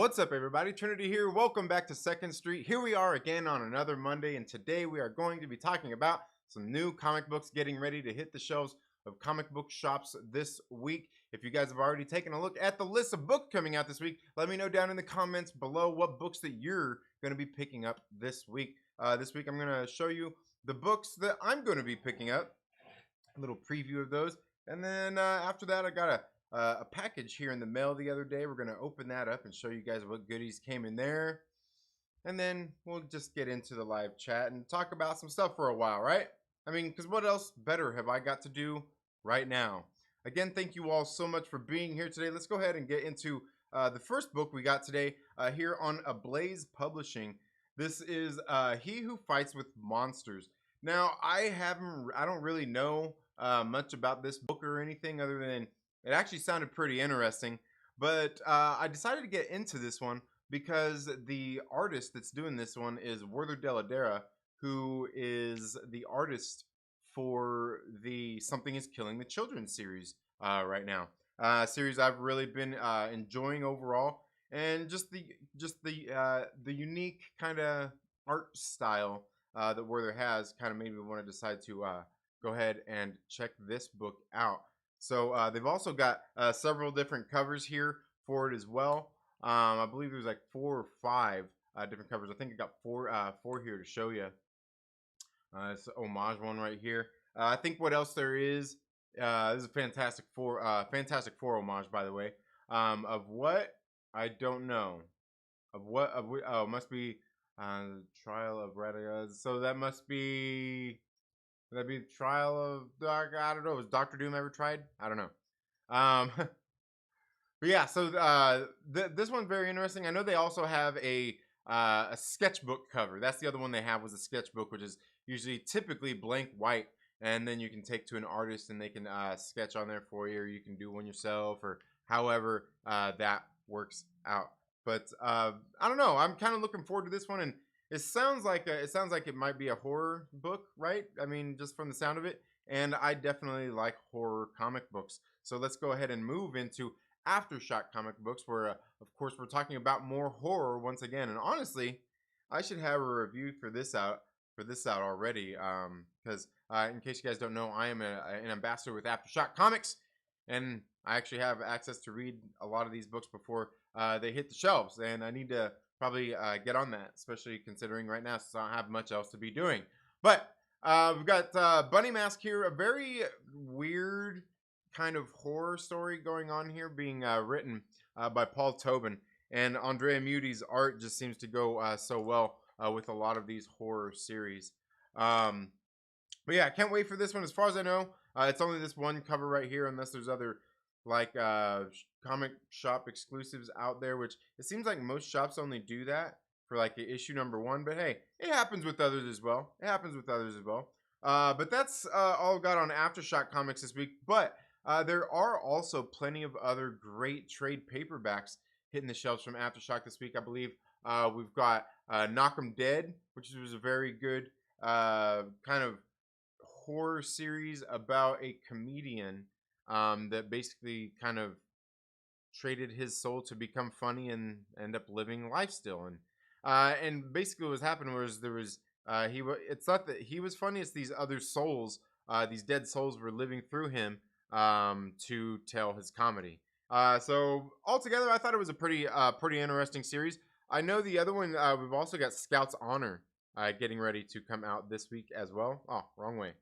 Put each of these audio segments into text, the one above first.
What's up, everybody? Trinity here. Welcome back to 2nd Street. Here we are again on another Monday, and today we are going to be talking about some new comic books getting ready to hit the shelves of comic book shops this week. If you guys have already taken a look at the list of books coming out this week, let me know down in the comments below what books that you're going to be picking up this week. This week I'm going to show you the books that I'm going to be picking up, a little preview of those, and then after that I got a package here in the mail the other day. We're going to open that up and show you guys what goodies came in there. And then we'll just get into the live chat and talk about some stuff for a while, right? I mean, because what else better have I got to do right now? Again, thank you all so much for being here today. Let's go ahead and get into the first book we got today here on Ablaze Publishing. This is He Who Fights with Monsters. Now, I don't really know much about this book or anything other than it actually sounded pretty interesting, but I decided to get into this one because the artist that's doing this one is Werther Dell'Edera, who is the artist for the Something Is Killing the Children series right now. Series I've really been enjoying overall, and just the unique kind of art style that Werther has kind of made me want to decide to go ahead and check this book out. So they've also got several different covers here for it as well. I believe there's like 4 or 5 different covers. I think I got four here to show you. It's an homage one right here. I think what else there is, this is a Fantastic Four homage, by the way. Of what? I don't know. Oh, it must be Trial of Radagaz. So that must be... Would that be the Trial of I don't know. Was Dr. Doom ever tried? I don't know. But yeah, so this one's very interesting. I know they also have a sketchbook cover. That's the other one they have, was a sketchbook, which is usually typically blank white, and then you can take to an artist and they can sketch on there for you, or you can do one yourself, or however that works out. But I don't know. I'm kind of looking forward to this one, and it sounds like it might be a horror book, right? I mean, just from the sound of it. And I definitely like horror comic books. So let's go ahead and move into AFTERSHOCK comic books, where, of course, we're talking about more horror once again. And honestly, I should have a review for this out already. Because in case you guys don't know, I am an ambassador with AFTERSHOCK Comics, and I actually have access to read a lot of these books before they hit the shelves. And I need to probably get on that, especially considering right now since I don't have much else to be doing. But we've got Bunny Mask here, a very weird kind of horror story going on here, being written by Paul Tobin, and Andrea Mudi's art just seems to go so well with a lot of these horror series. But yeah, I can't wait for this one. As far as I know, it's only this one cover right here, unless there's other like comic shop exclusives out there, which it seems like most shops only do that for like issue number 1, but hey, it happens with others as well. But that's all got on AFTERSHOCK Comics this week. But there are also plenty of other great trade paperbacks hitting the shelves from AFTERSHOCK this week. I believe we've got Knock 'Em Dead, which was a very good kind of horror series about a comedian that basically kind of traded his soul to become funny and end up living life still. And basically what was happening was there was it's not that he was funny, it's these other souls, these dead souls were living through him to tell his comedy. So altogether, I thought it was a pretty interesting series. I know the other one, we've also got Scout's Honor getting ready to come out this week as well. Oh, wrong way.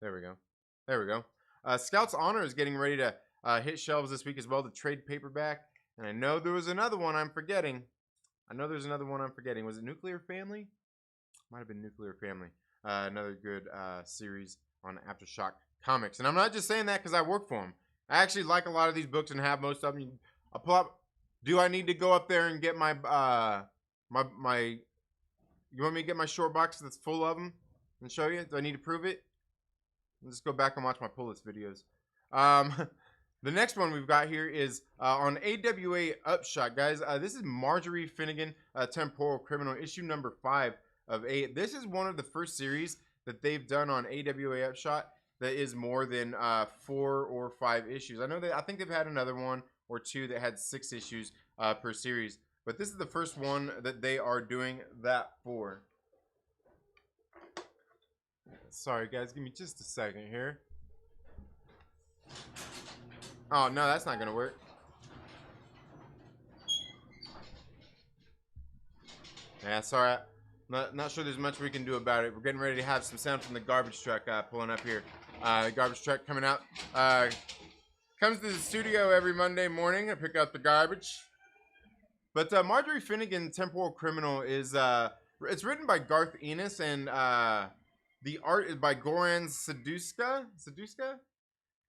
There we go. Scout's Honor is getting ready to hit shelves this week as well, the trade paperback. And I know there was another one I'm forgetting. Was it Nuclear Family? Might have been Nuclear Family. Another good series on AFTERSHOCK Comics. And I'm not just saying that because I work for them. I actually like a lot of these books and have most of them. Do I need to go up there and get my you want me to get my short box that's full of them and show you? Do I need to prove it? Let's go back and watch my pull list videos. The next one we've got here is on AWA UPSHOT, guys. This is Marjorie Finnegan, Temporal Criminal, issue number 5 of 8. This is one of the first series that they've done on AWA UPSHOT that is more than 4 or 5 issues. I think they've had another one or two that had 6 issues per series. but this is the first one that they are doing that for. Sorry, guys. Give me just a second here. Oh, no, that's not going to work. Yeah, sorry. Not sure there's much we can do about it. We're getting ready to have some sound from the garbage truck pulling up here. The garbage truck coming out. Comes to the studio every Monday morning to pick up the garbage. But Marjorie Finnegan, Temporal Criminal, is it's written by Garth Ennis, and the art is by Goran Saduska.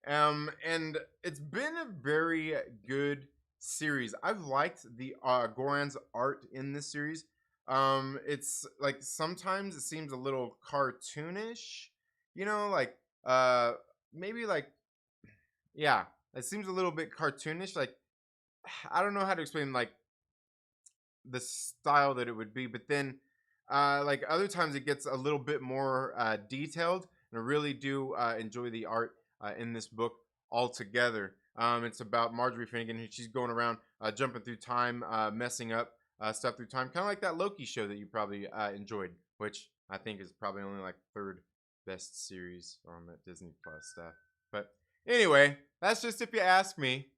And it's been a very good series. I've liked the Goran's art in this series. It's like sometimes it seems a little cartoonish, you know, like maybe like, yeah, it seems a little bit cartoonish. Like, I don't know how to explain like the style that it would be, but then like other times it gets a little bit more detailed, and I really do enjoy the art in this book altogether. It's about Marjorie Finnegan. She's going around jumping through time, messing up stuff through time, kind of like that Loki show that you probably enjoyed, which I think is probably only like third best series on that Disney Plus stuff. But anyway, that's just if you ask me.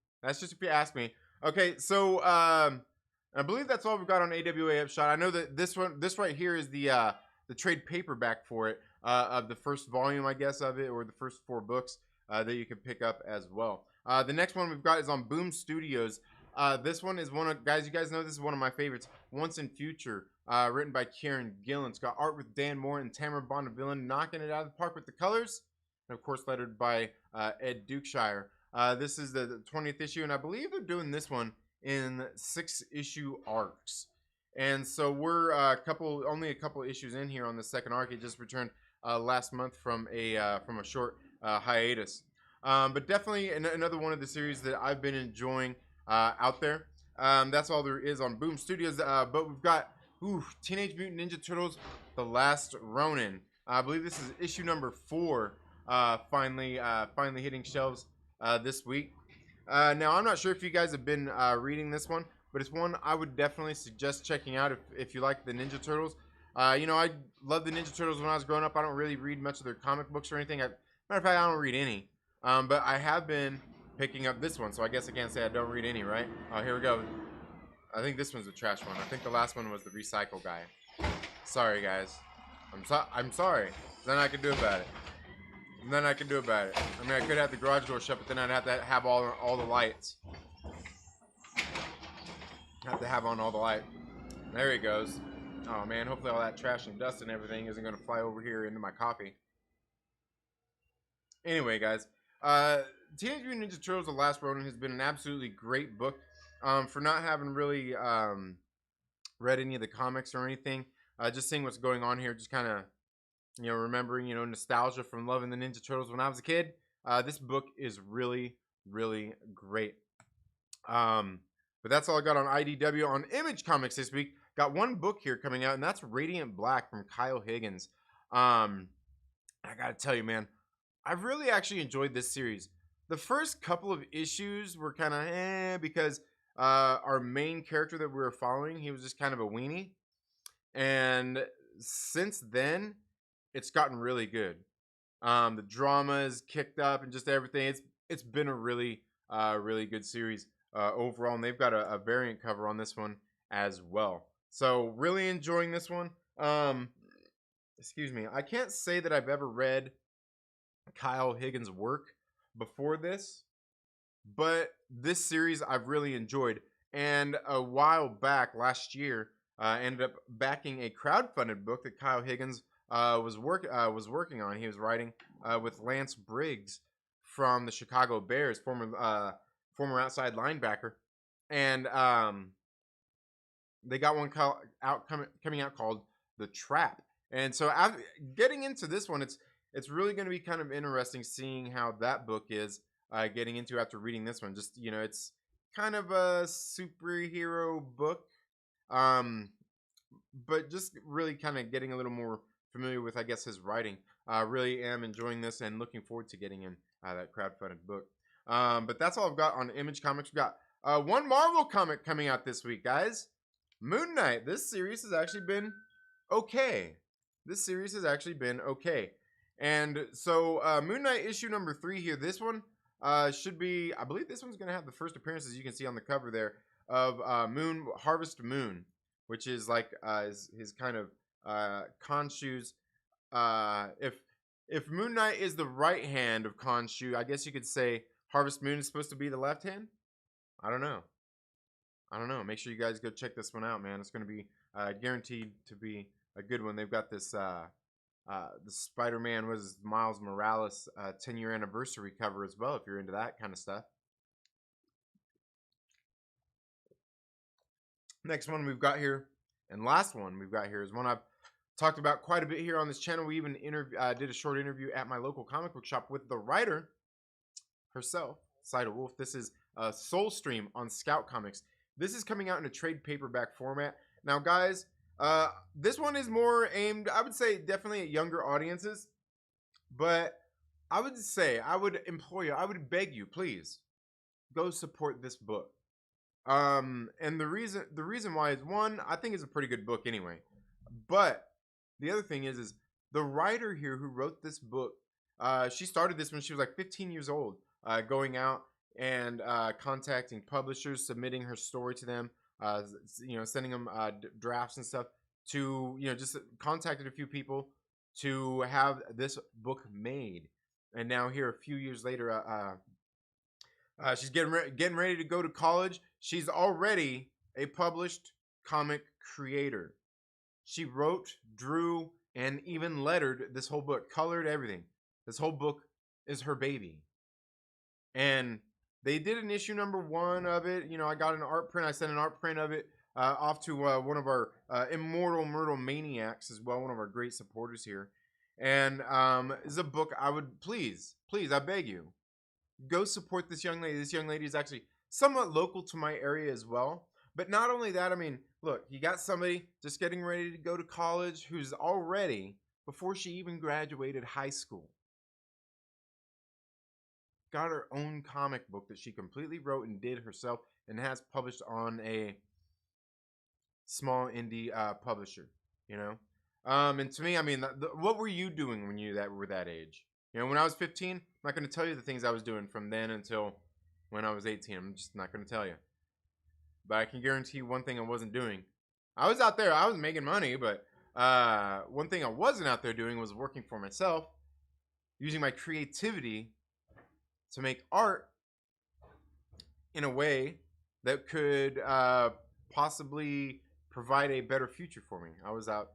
Okay, so I believe that's all we've got on AWA UPSHOT. I know that this right here is the trade paperback for it, of the first volume, I guess, of it, or the first 4 books that you can pick up as well. The next one we've got is on Boom Studios. This one is one of, guys, you guys know this is one of my favorites, Once and Future, written by Kieran Gillen. It's got art with Dan Moore and Tamara Bonavillin knocking it out of the park with the colors, and of course lettered by Ed Dukeshire. This is the 20th issue, and I believe they're doing this one in 6-issue arcs. And so we're only a couple issues in here on the second arc. It just returned last month from a short hiatus. But definitely another one of the series that I've been enjoying out there. That's all there is on Boom Studios. But we've got Teenage Mutant Ninja Turtles: The Last Ronin. I believe this is issue number 4. Finally hitting shelves this week. Now, I'm not sure if you guys have been reading this one, but it's one I would definitely suggest checking out if you like the Ninja Turtles. You know, I loved the Ninja Turtles when I was growing up. I don't really read much of their comic books or anything. Matter of fact, I don't read any. But I have been picking up this one, so I guess I can't say I don't read any, right? Oh, here we go. I think this one's the trash one. I think the last one was the recycle guy. Sorry, guys. I'm sorry. There's nothing I can do about it. I mean, I could have the garage door shut, but then I'd have to have all the lights. Have to have on all the light. There he goes. Oh man, hopefully all that trash and dust and everything isn't going to fly over here into my coffee. Anyway, guys, Teenage Mutant Ninja Turtles: The Last Ronin has been an absolutely great book. For not having really read any of the comics or anything, just seeing what's going on here, just kind of, you know, remembering, you know, nostalgia from loving the Ninja Turtles when I was a kid. This book is really, really great. But that's all I got on IDW. On Image Comics this week, got one book here coming out, and that's Radiant Black from Kyle Higgins. I gotta tell you, man, I've really actually enjoyed this series. The first couple of issues were kind of because our main character that we were following, he was just kind of a weenie. And since then, it's gotten really good. The drama is kicked up and just everything. It's been a really really good series overall, and they've got a variant cover on this one as well. So really enjoying this one. Excuse me. I can't say that I've ever read Kyle Higgins' work before this, but this series I've really enjoyed. And a while back, last year, ended up backing a crowdfunded book that Kyle Higgins was working on. He was writing with Lance Briggs from the Chicago Bears, former outside linebacker, and they got one coming out called The Trap. And so getting into this one, it's really going to be kind of interesting seeing how that book is getting into after reading this one. Just, you know, it's kind of a superhero book, but just really kind of getting a little more familiar with, I guess, his writing. Really am enjoying this and looking forward to getting in that crowdfunded book. But that's all I've got on Image Comics. We've got one Marvel comic coming out this week, guys. Moon Knight. This series has actually been okay. This series has actually been okay. And so Moon Knight issue number 3 here. This one should be, I believe this one's going to have the first appearances you can see on the cover there of Harvest Moon, which is like his kind of Khonshu's. If Moon Knight is the right hand of Khonshu, I guess you could say Harvest Moon is supposed to be the left hand. I don't know. Make sure you guys go check this one out, man. It's going to be guaranteed to be a good one. They've got this the Spider-Man was Miles Morales 10-year anniversary cover as well, if you're into that kind of stuff. Next one we've got here, and last one we've got here, is one I've talked about quite a bit here on this channel. We even did a short interview at my local comic book shop with the writer herself, Cida Wolf. This is Soulstream on Scout Comics. This is coming out in a trade paperback format. Now, guys, this one is more aimed, I would say, definitely at younger audiences. But I would say, I would implore you, I would beg you, please, go support this book. And the reason why is, one, I think it's a pretty good book anyway. But the other thing is the writer here who wrote this book, she started this when she was like 15 years old, going out and contacting publishers, submitting her story to them, sending them drafts and stuff, to just contacted a few people to have this book made. And now here, a few years later, she's getting ready to go to college. She's already a published comic creator. She wrote, drew, and even lettered this whole book, colored everything. This whole book is her baby. And they did an issue number 1 of it. I got an art print. I sent an art print of it off to one of our immortal Myrtle Maniacs as well, one of our great supporters here. And it's a book I would, please, I beg you, go support this young lady. This young lady is actually somewhat local to my area as well. But not only that, I mean, look, you got somebody just getting ready to go to college who's already, before she even graduated high school, got her own comic book that she completely wrote and did herself and has published on a small indie publisher, and to me, I mean, what were you doing when you were that age? When I was 15, I'm not going to tell you the things I was doing from then until when I was 18. I'm just not going to tell you. But I can guarantee you one thing I wasn't doing. I was out there, I was making money, but one thing I wasn't out there doing was working for myself, using my creativity to make art in a way that could possibly provide a better future for me. I was out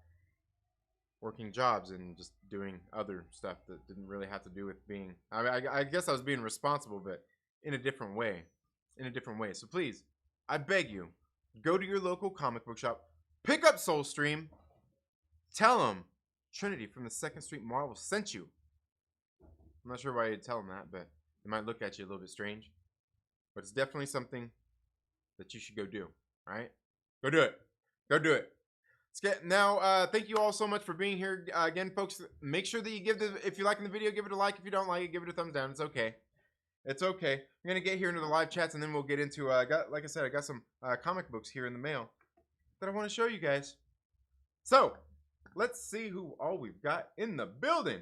working jobs and just doing other stuff that didn't really have to do with being, I guess I was being responsible, but in a different way. So please, I beg you, go to your local comic book shop, pick up Soulstream, tell them Trinity from the 2nd Street Marvel sent you. I'm not sure why you'd tell them that, but they might look at you a little bit strange. But it's definitely something that you should go do. All right? Go do it. Now, thank you all so much for being here. Again, folks, make sure that you if you're liking the video, give it a like. If you don't like it, give it a thumbs down. It's okay. I'm going to get here into the live chats, and then we'll get into, like I said, I got some comic books here in the mail that I want to show you guys. So, let's see who all we've got in the building.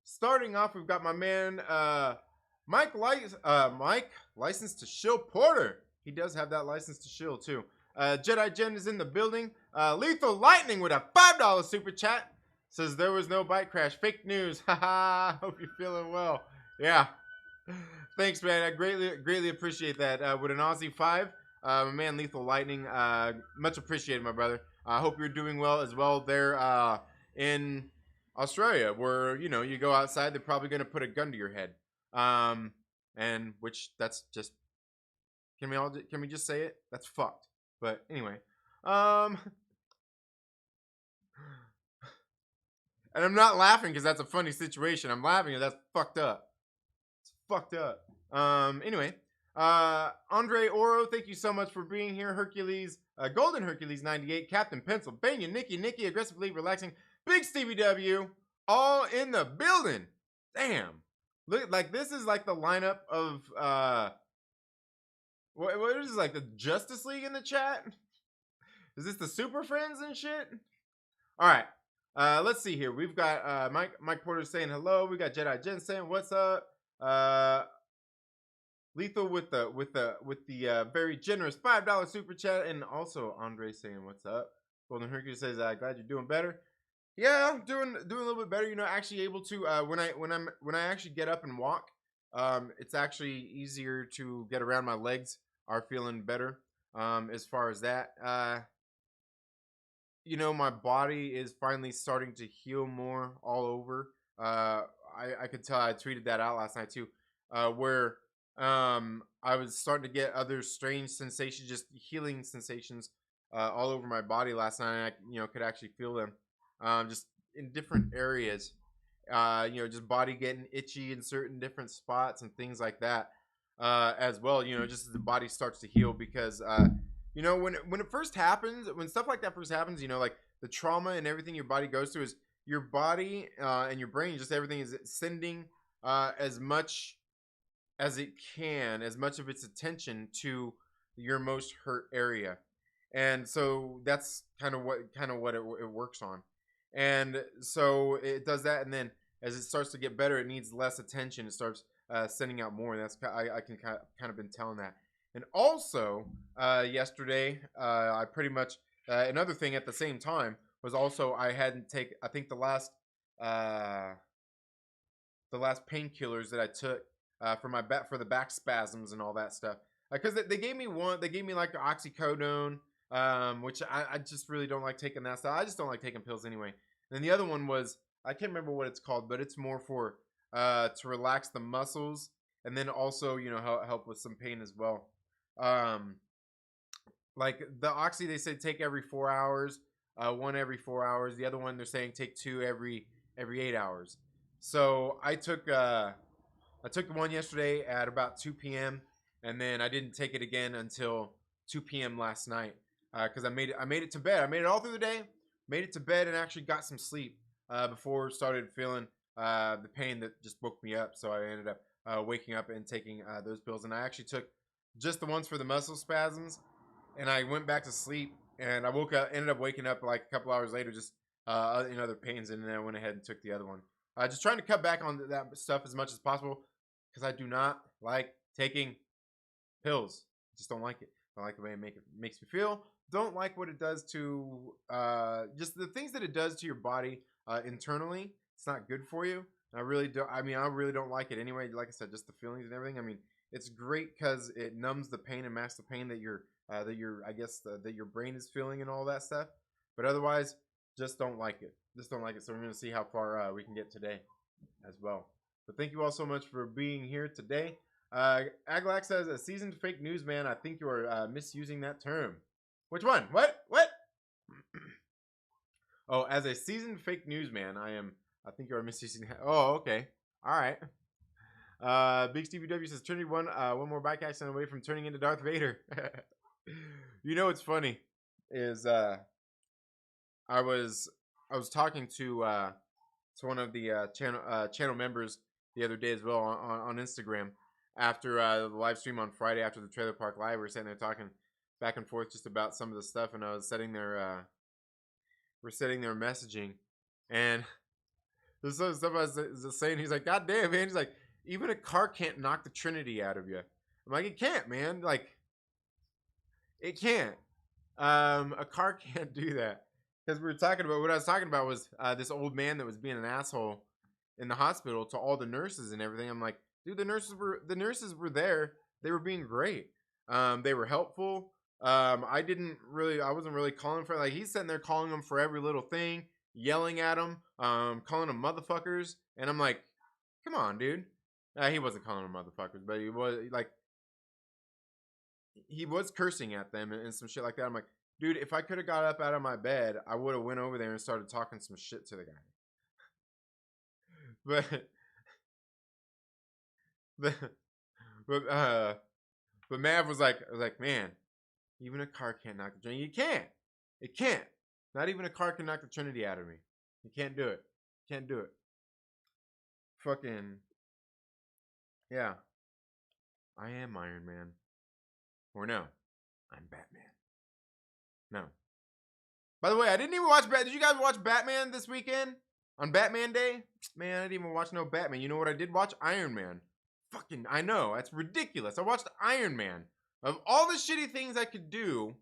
Starting off, we've got my man, Mike, licensed to shill Porter. He does have that license to shill, too. Jedi Jen is in the building. Lethal Lightning with a $5 super chat. Says there was no bike crash. Fake news. Haha. Hope you're feeling well. Yeah. Thanks, man. I greatly appreciate that. With an Aussie 5, my man Lethal Lightning. Much appreciated, my brother. I hope you're doing well as well there in Australia, where you go outside, they're probably gonna put a gun to your head. And which that's just, can we just say it? That's fucked. But anyway, and I'm not laughing because that's a funny situation. I'm laughing because that's fucked up. It's fucked up. Anyway, Andre Oro, thank you so much for being here. Hercules, Golden Hercules 98, Captain Pennsylvania, Nikki, aggressively relaxing, BigStevieW, all in the building. Damn. Look, like this is like the lineup of what is this, like the Justice League in the chat? Is this the Super Friends and shit? All right. Let's see here. We've got Mike Porter saying hello. We got Jedi Jen saying what's up. Lethal with the very generous $5 super chat, and also Andre saying what's up. Golden Hercules says glad you're doing better. Yeah, I'm doing a little bit better. You know, actually able to when I actually get up and walk, it's actually easier to get around. My legs are feeling better. As far as that, you know, my body is finally starting to heal more all over. I could tell. I tweeted that out last night too, where I was starting to get other strange sensations, just healing sensations, all over my body last night. And I, could actually feel them, just in different areas. Just body getting itchy in certain different spots and things like that, as well. Just as the body starts to heal, because when it first happens, when stuff like that first happens, like the trauma and everything your body goes through, is your body and your brain, just everything is sending as much as it can, as much of its attention to your most hurt area. And so that's kind of what it works on. And so it does that, and then as it starts to get better, it needs less attention. It starts sending out more. And that's I can kind of been telling that. And also yesterday, I pretty much another thing at the same time was also I hadn't take I think the last painkillers that I took for the back spasms and all that stuff, because they gave me like the oxycodone, which I just really don't like taking that stuff. I just don't like taking pills anyway. And then the other one was, I can't remember what it's called, but it's more for to relax the muscles, and then also help with some pain as well. Like the oxy, they said take every 4 hours, one every 4 hours. The other one they're saying take two every 8 hours. So I took the one yesterday at about 2 p.m. and then I didn't take it again until 2 p.m. last night, because I made it to bed. I made it all through the day, made it to bed, and actually got some sleep before started feeling the pain that just woke me up. So I ended up waking up and taking those pills, and I actually took just the ones for the muscle spasms, and I went back to sleep, and I ended up waking up like a couple hours later, just in other pains, and then I went ahead and took the other one. Just trying to cut back on that stuff as much as possible, because I do not like taking pills. I just don't like it. I don't like the way it makes me feel. Don't like what it does to just the things that it does to your body internally. It's not good for you. I really don't. I really don't like it anyway. Like I said, just the feelings and everything. It's great because it numbs the pain and masks the pain that your brain is feeling and all that stuff. But otherwise, just don't like it. Just don't like it. So we're gonna see how far we can get today, as well. But thank you all so much for being here today. Aglax says, a seasoned fake news man. I think you are misusing that term. Which one? What? Oh, as a seasoned fake news man, I think you are misusing that. Oh, okay. All right. BigStevieW says, Trinity one more bike accident away from turning into Darth Vader. What's funny is I was talking to one of the channel members the other day as well on Instagram after the live stream on Friday after the Trailer Park Live. We were sitting there talking back and forth just about some of the stuff, and I was we're setting their messaging, and there's some stuff I was saying. He's like, God damn, man. He's like, even a car can't knock the Trinity out of you. I'm like, it can't, man. Like, it can't. A car can't do that. Because we were talking about, what I was talking about was this old man that was being an asshole in the hospital to all the nurses and everything. I'm like, dude, the nurses were there. They were being great. They were helpful. I wasn't really calling for, like, he's sitting there calling them for every little thing, yelling at them, calling them motherfuckers. And I'm like, come on, dude. He wasn't calling them motherfuckers, but he was cursing at them and some shit like that. I'm like, dude, if I could have got up out of my bed, I would have went over there and started talking some shit to the guy. but but Mav was like, man, even a car can't knock the Trinity. You can't. It can't. Not even a car can knock the Trinity out of me. You can't do it. Can't do it. Fucking yeah. I am Iron Man. Or no, I'm Batman. No. By the way, I didn't even watch Did you guys watch Batman this weekend? On Batman Day? Man, I didn't even watch no Batman. You know what I did watch? Iron Man. Fucking, I know. That's ridiculous. I watched Iron Man. Of all the shitty things I could do,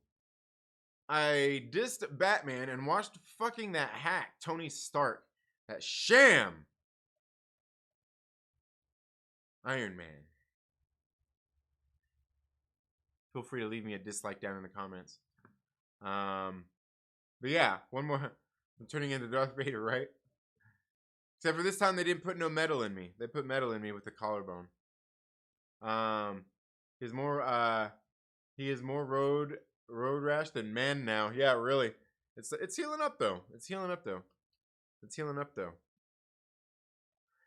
I dissed Batman and watched fucking that hack, Tony Stark. That sham. Iron Man. Feel free to leave me a dislike down in the comments. But yeah, one more. I'm turning into Darth Vader, right? Except for this time, they didn't put no metal in me. They put metal in me with the collarbone. He's more road rash than man now. Yeah, really. It's healing up though. It's healing up though. It's healing up though.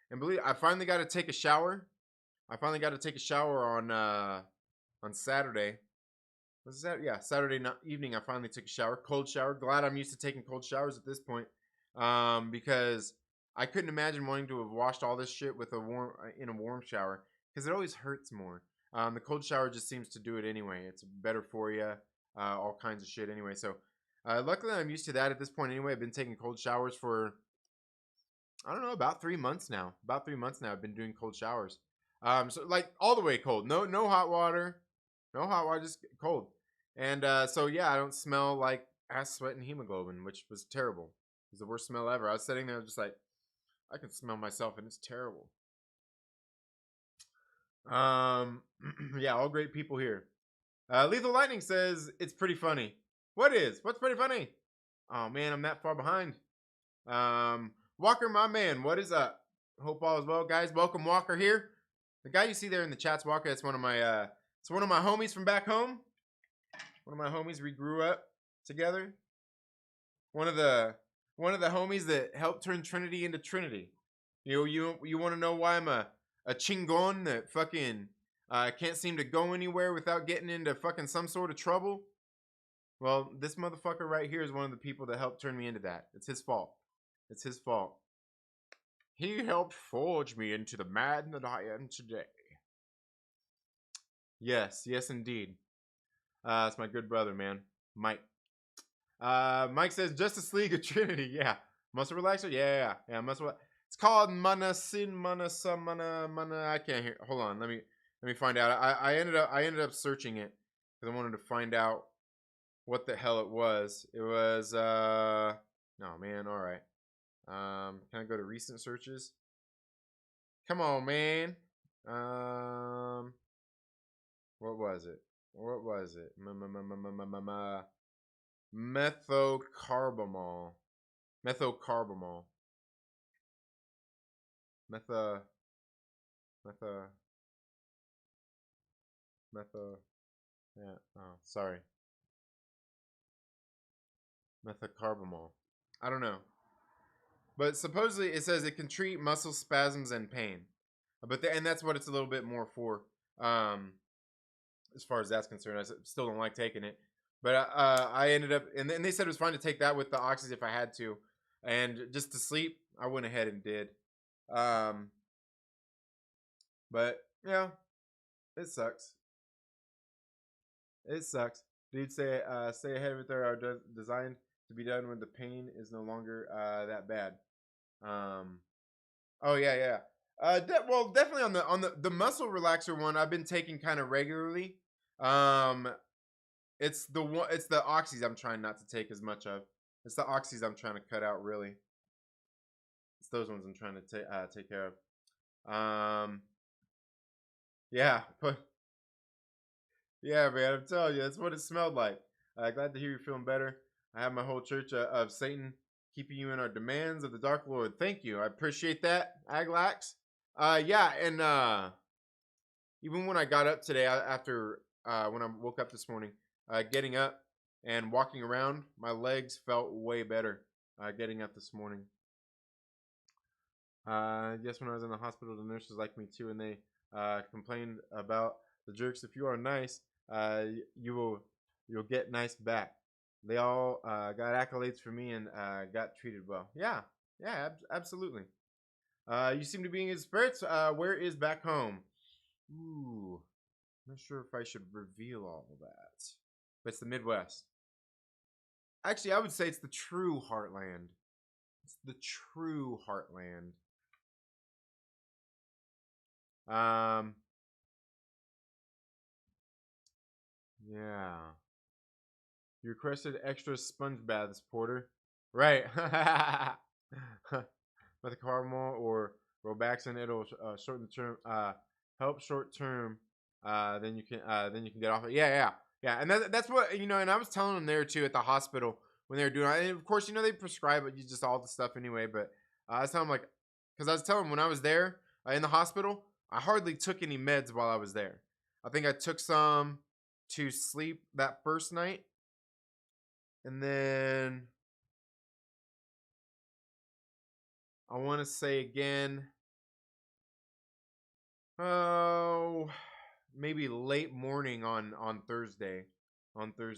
And believe I finally got to take a shower. I finally got to take a shower on Saturday. Was that? Yeah, Saturday evening. I finally took a shower, cold shower. Glad I'm used to taking cold showers at this point, because I couldn't imagine wanting to have washed all this shit with a warm shower because it always hurts more. The cold shower just seems to do it anyway. It's better for you, all kinds of shit anyway. So, luckily I'm used to that at this point anyway. I've been taking cold showers for I don't know about 3 months now. About 3 months now I've been doing cold showers. So like all the way cold. No hot water. No hot water, just cold. And so yeah, I don't smell like ass, sweat, and hemoglobin, which was terrible. It was the worst smell ever. I was sitting there just like, I can smell myself and it's terrible. Yeah, all great people here. Lethal Lightning says it's pretty funny. What's pretty funny? Oh man, I'm that far behind. Walker, my man, what is up? Hope all is well, guys. Welcome, Walker here. The guy you see there in the chat's Walker. That's one of my it's one of my homies from back home. One of my homies, we grew up together. One of the homies that helped turn Trinity into Trinity. You want to know why I'm a chingon that fucking can't seem to go anywhere without getting into fucking some sort of trouble? Well, this motherfucker right here is one of the people that helped turn me into that. It's his fault. It's his fault. He helped forge me into the man that I am today. Yes, indeed. It's my good brother, man, Mike. Mike says Justice League of Trinity. Yeah, muscle relaxer. Yeah, muscle. It's called mana. I can't hear. Hold on. Let me find out. I ended up searching it because I wanted to find out what the hell it was. It was oh man. All right. Can I go to recent searches? Come on, man. What was it? Methocarbamol. Yeah. Oh, sorry. Methocarbamol. I don't know. But supposedly it says it can treat muscle spasms and pain. And that's what it's a little bit more for. As far as that's concerned, I still don't like taking it. But I ended up, and they said it was fine to take that with the oxys if I had to. And just to sleep, I went ahead and did. But yeah, it sucks. It sucks. Dude, stay ahead of it. There are designed to be done when the pain is no longer that bad. Oh yeah. Well, definitely on the muscle relaxer one, I've been taking kind of regularly. It's the oxys I'm trying not to take as much of. It's the oxys I'm trying to cut out, really. It's those ones I'm trying to take care of. Yeah, but yeah, man, I'm telling you, that's what it smelled like. Glad to hear you're feeling better. I have my whole church of Satan keeping you in our demands of the Dark Lord. Thank you. I appreciate that, Aglax. Yeah, and even when I got up today, after when I woke up this morning, getting up and walking around, my legs felt way better getting up this morning. Yes, when I was in the hospital, the nurses liked me too, and they complained about the jerks. If you are nice, you'll get nice back. They all got accolades for me and got treated well. Yeah, absolutely. You seem to be in good spirits. Where is back home? Ooh, I'm not sure if I should reveal all of that. But it's the Midwest. Actually, I would say it's the true Heartland. It's the true Heartland. Yeah. You requested extra sponge baths, Porter. Right. With caramel or Robaxin, it'll shorten the term. Help short term. Then you can get off it. Yeah. And that's what you know. And I was telling them there too at the hospital when they were doing it. And of course, you know they prescribe it, you just all the stuff anyway. But I was telling them like, because I was telling them when I was there in the hospital, I hardly took any meds while I was there. I think I took some to sleep that first night, and then I want to say again, oh, maybe late morning on Thursday, but they're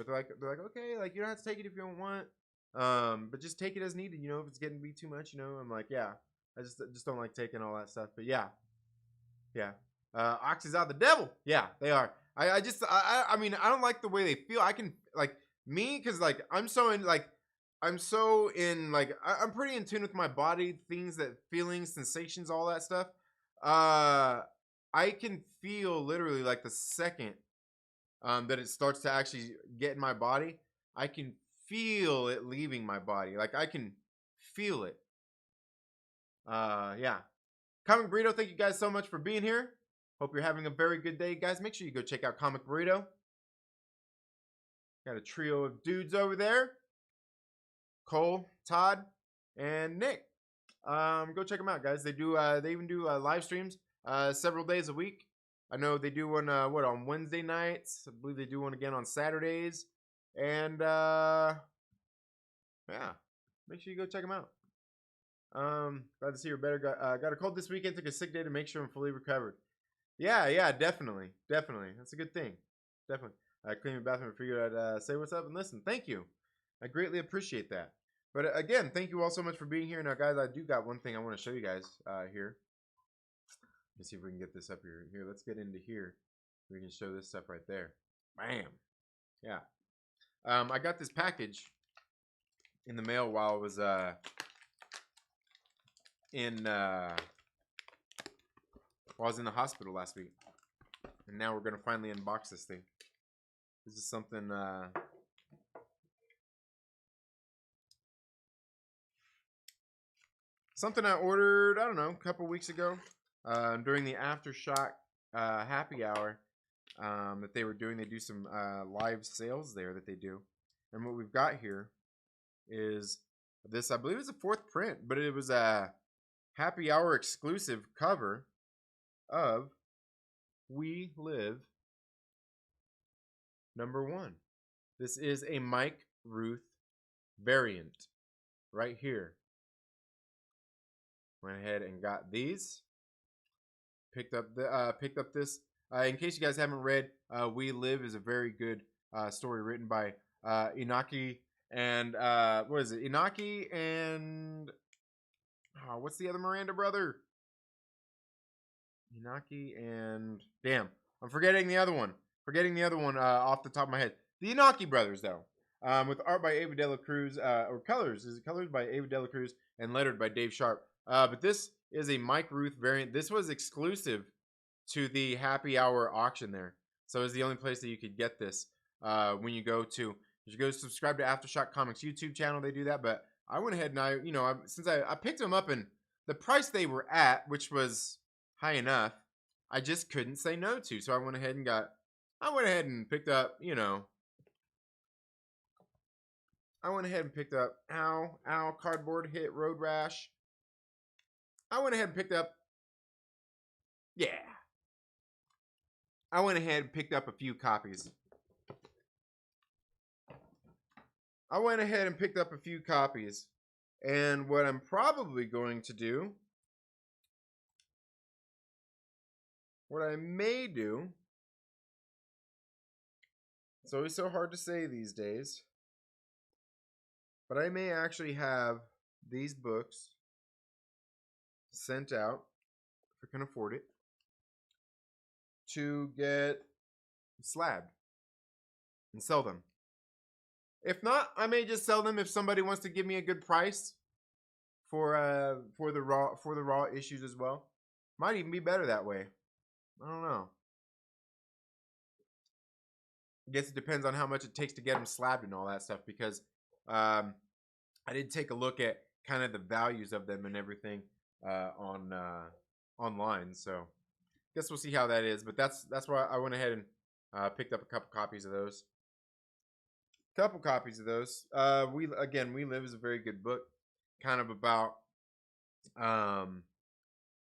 like, okay, like you don't have to take it if you don't want, but just take it as needed. You know, if it's getting to be too much, you know. I'm like, yeah, I just don't like taking all that stuff. But yeah. Oxy's out the devil. Yeah, they are. I mean, I don't like the way they feel. I can like me because like I'm so in like I'm pretty in tune with my body, things that feelings, sensations, all that stuff. I can feel literally like the second that it starts to actually get in my body, I can feel it leaving my body. Like I can feel it. Yeah. Comic Burrito, thank you guys so much for being here. Hope you're having a very good day, guys. Make sure you go check out Comic Burrito. Got a trio of dudes over there. Cole, Todd, and Nick. Go check them out, guys. They do. They even do live streams several days a week. I know they do one. On Wednesday nights? I believe they do one again on Saturdays. And yeah, make sure you go check them out. Glad to see you're better. Got a cold this weekend. Took a sick day to make sure I'm fully recovered. Yeah, definitely. That's a good thing. Definitely. I cleaned the bathroom and figured I'd say what's up and listen. Thank you. I greatly appreciate that. But again, thank you all so much for being here. Now, guys, I do got one thing I want to show you guys here. Let's see if we can get this up here. Here, let's get into here. We can show this stuff right there. Bam. Yeah. I got this package in the mail while I was in the hospital last week, and now we're gonna finally unbox this thing. This is something I ordered, I don't know, a couple weeks ago during the AFTERSHOCK happy hour that they were doing. They do some live sales there that they do, and what we've got here is this. I believe it's a 4th print, but it was a happy hour exclusive cover of We Live #1. This is a Mike Ruth variant right here. Went ahead and got these. Picked up this. In case you guys haven't read, We Live is a very good story written by Inaki and what is it? Inaki and what's the other Miranda brother? Inaki and damn, I'm forgetting the other one. Off the top of my head. The Inaki brothers, though, with art by Ava De La Cruz, or colors. Is it colors by Ava De La Cruz and lettered by Dave Sharp? But this is a Mike Ruth variant. This was exclusive to the happy hour auction there, so it's the only place that you could get this. When you go subscribe to AFTERSHOCK Comics YouTube channel, they do that. But I went ahead and since I picked them up and the price they were at, which was high enough, I just couldn't say no to. So I went ahead and picked up, Ow, Cardboard Hit, Road Rash. I went ahead and picked up a few copies. And what I'm probably going to do, what I may do, it's always so hard to say these days, but I may actually have these books sent out, if I can afford it, to get slabbed and sell them. If not, I may just sell them if somebody wants to give me a good price for the raw issues as well. Might even be better that way. I don't know. I guess it depends on how much it takes to get them slabbed and all that stuff, because I did take a look at kind of the values of them and everything on online. So guess we'll see how that is. But that's why I went ahead and picked up a couple copies of those. We Live is a very good book, kind of about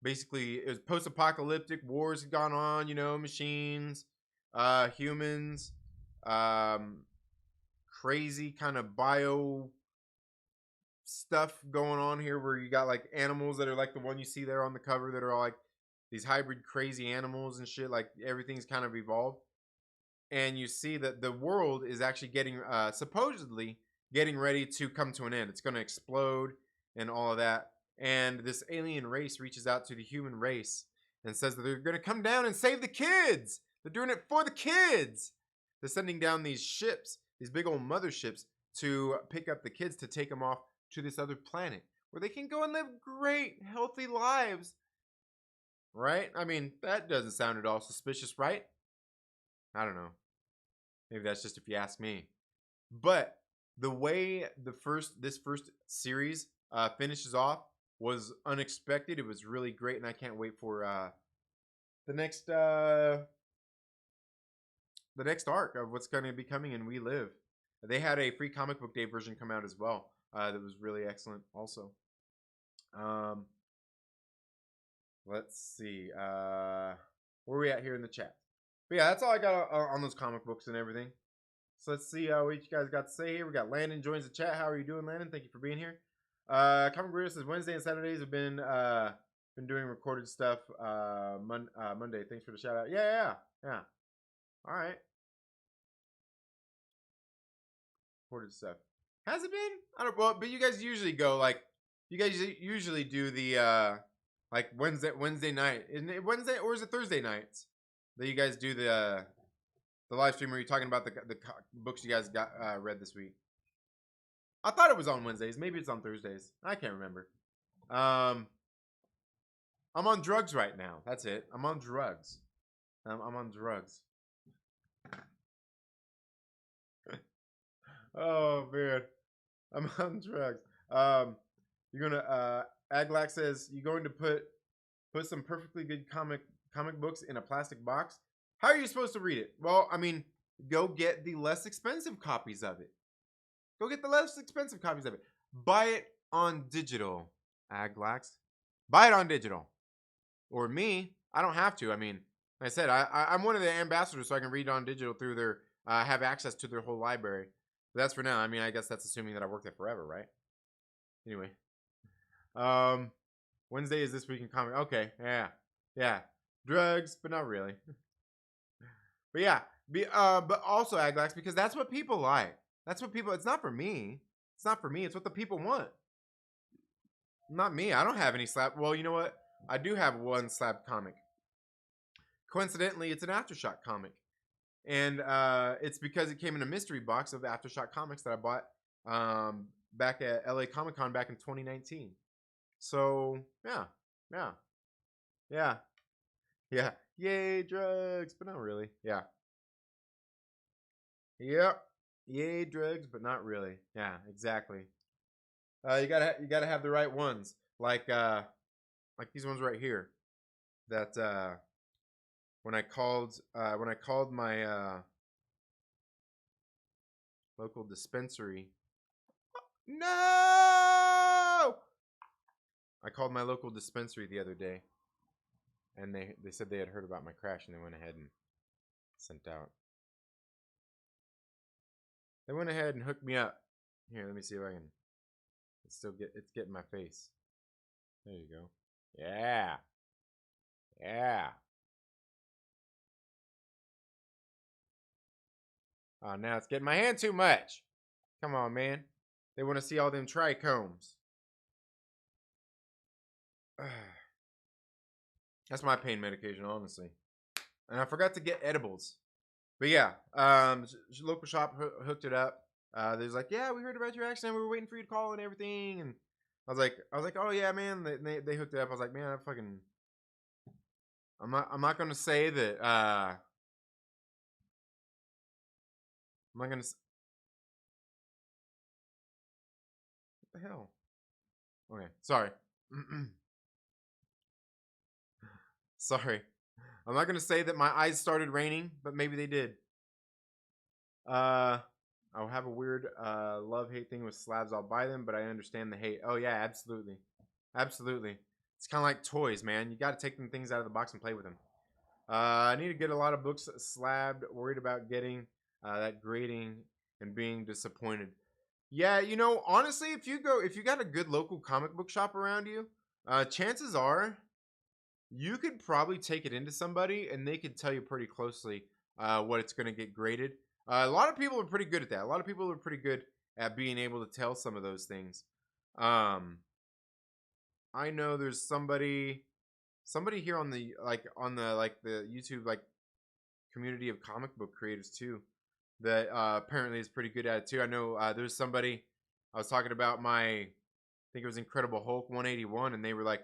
basically it was post-apocalyptic, wars had gone on, you know, machines, humans, crazy kind of bio stuff going on here, where you got like animals that are like the one you see there on the cover that are all like these hybrid crazy animals and shit. Like everything's kind of evolved, and you see that the world is actually getting supposedly getting ready to come to an end. It's going to explode and all of that. And this alien race reaches out to the human race and says that they're going to come down and save the kids. They're doing it for the kids. They're sending down these ships, these big old motherships, to pick up the kids to take them off to this other planet where they can go and live great, healthy lives. Right? I mean, that doesn't sound at all suspicious, right? I don't know. Maybe that's just if you ask me. But the way this first series finishes off was unexpected. It was really great, and I can't wait for the next arc of what's going to be coming in We Live. They had a free comic book day version come out as well. That was really excellent also. Let's see. Where are we at here in the chat? But yeah, that's all I got on those comic books and everything. So let's see what you guys got to say here. We got Landon joins the chat. How are you doing, Landon? Thank you for being here. Comic Burrito says Wednesday and Saturdays have been doing recorded stuff. Monday. Thanks for the shout out. Yeah. All right. Recorded stuff. Has it been? I don't. Well, but you guys usually go like. You guys usually do the like Wednesday night. Isn't it Wednesday or is it Thursday nights that you guys do the live stream where you're talking about the books you guys got read this week? I thought it was on Wednesdays. Maybe it's on Thursdays. I can't remember. I'm on drugs right now. That's it. I'm on drugs. I'm on drugs. Oh man, I'm on drugs. You're gonna Aglax says you're going to put some perfectly good comic books in a plastic box. How are you supposed to read it? Well, I mean, go get the less expensive copies of it. Buy it on digital, Aglax. Buy it on digital. Or me, I don't have to. I mean, like I said, I'm one of the ambassadors, so I can read on digital through their have access to their whole library. But that's for now. I mean, I guess that's assuming that I work there forever, right? Anyway. Wednesday is This Week in Comic. Okay, yeah. Drugs, but not really. But yeah, but also Aglax, because that's what people like. That's what people. It's not for me. It's not for me. It's what the people want. Not me. I don't have any slap. Well, you know what? I do have one slab comic. Coincidentally, it's an AFTERSHOCK comic, and it's because it came in a mystery box of AFTERSHOCK comics that I bought back at LA Comic Con back in 2019. So yeah. Yay drugs, but not really. Yeah. Yep. Yay drugs, but not really. Yeah, exactly. You gotta have the right ones, like these ones right here. That when I called my local dispensary. No! I called my local dispensary the other day, and they said they had heard about my crash, and they went ahead and sent out. They went ahead and hooked me up. Here, let me see if I can. It's getting my face. There you go. Yeah. Oh, now it's getting my hand too much. Come on, man. They want to see all them trichomes. That's my pain medication, honestly. And I forgot to get edibles. But yeah, local shop hooked it up. There's like, yeah, we heard about your accident. We were waiting for you to call and everything. And I was like, oh yeah, man. They hooked it up. I was like, man, I'm not gonna say that. I'm not gonna. What the hell? Okay, sorry. Sorry. I'm not gonna say that my eyes started raining, but maybe they did. I'll have a weird love-hate thing with slabs. I'll buy them, but I understand the hate. Oh yeah, absolutely. Absolutely. It's kind of like toys, man. You got to take them things out of the box and play with them. I need to get a lot of books slabbed. Worried about getting that grading and being disappointed. Yeah, you know, honestly, if you got a good local comic book shop around you, chances are you could probably take it into somebody and they could tell you pretty closely what it's going to get graded. A lot of people are pretty good at that. A lot of people are pretty good at being able to tell some of those things. I know there's somebody here on the the YouTube community of comic book creators too that apparently is pretty good at it too. I know there's somebody I was talking about I think it was Incredible Hulk 181, and they were like,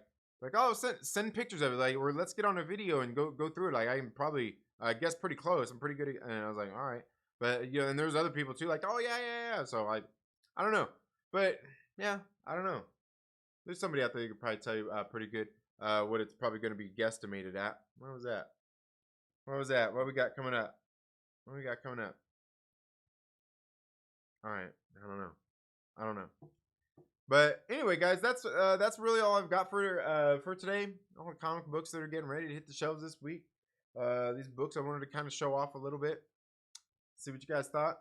oh, send pictures of it, like, or let's get on a video and go through it. Like, I can probably guess pretty close. I'm pretty good at, and I was like, all right. But you know, and there's other people too, like, oh yeah. So I don't know, but yeah, I don't know. There's somebody out there who could probably tell you pretty good what it's probably going to be guesstimated at. What was that? What we got coming up? All right, I don't know. But anyway, guys, that's really all I've got for today. All the comic books that are getting ready to hit the shelves this week. These books I wanted to kind of show off a little bit. See what you guys thought.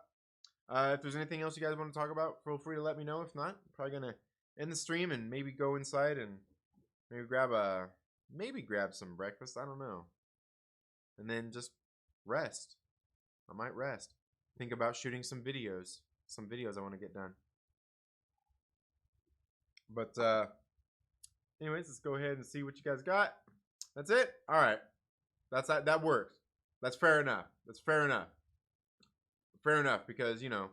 If there's anything else you guys want to talk about, feel free to let me know. If not, I'm probably gonna end the stream and maybe go inside and maybe grab some breakfast. I don't know, and then just rest. I might rest. Think about shooting some videos. I want to get done. But anyways, let's go ahead and see what you guys got. That's it. All right, that works. That's fair enough. Fair enough, because, you know,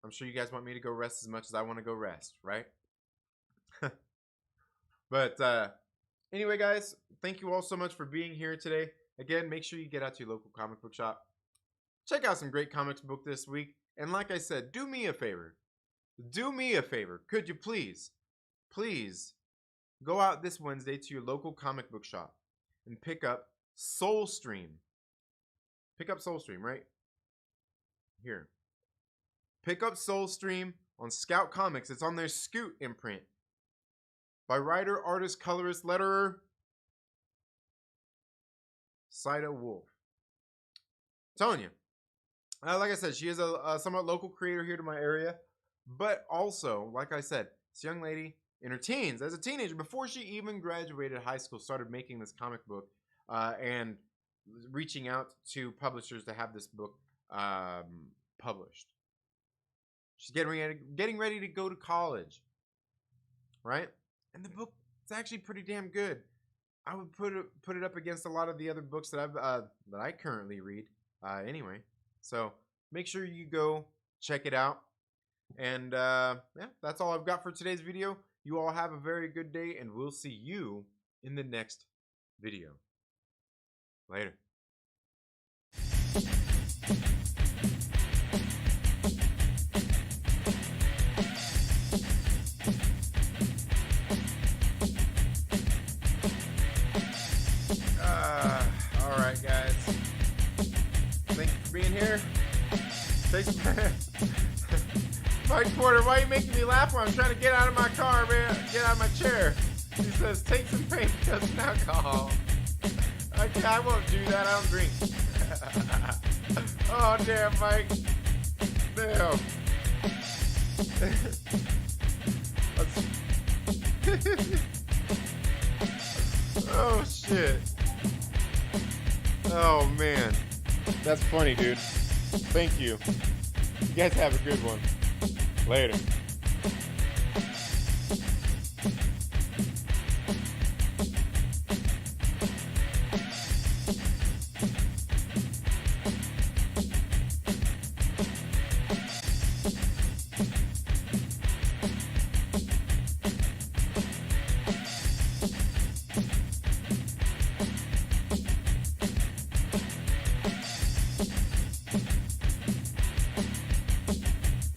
I'm sure you guys want me to go rest as much as I want to go rest, right? But anyway, guys, thank you all so much for being here today. Again, make sure you get out to your local comic book shop. Check out some great comics book this week. And like I said, do me a favor. Could you please go out this Wednesday to your local comic book shop and pick up Soulstream. Right? Here. Pick up Soulstream on Scout Comics. It's on their Scoot imprint. By writer, artist, colorist, letterer, Saida Wolf. I'm telling you. Like I said, she is a somewhat local creator here to my area. But also, like I said, this young lady in her teens, as a teenager, before she even graduated high school, started making this comic book and reaching out to publishers to have this book published. She's getting ready to go to college, right? And the book is actually pretty damn good. I would put it up against a lot of the other books that I currently read. Anyway, so make sure you go check it out. And yeah, that's all I've got for today's video. You all have a very good day, and we'll see you in the next video. Later. All right, guys. Thank you for being here. Mike Porter, why are you making me laugh when I'm trying to get out of my car, man? Get out of my chair. He says, take some pain because of alcohol. Okay, I won't do that. I don't drink. Oh, damn, Mike. Damn. Oh, shit. Oh, man. That's funny, dude. Thank you. You guys have a good one. Later.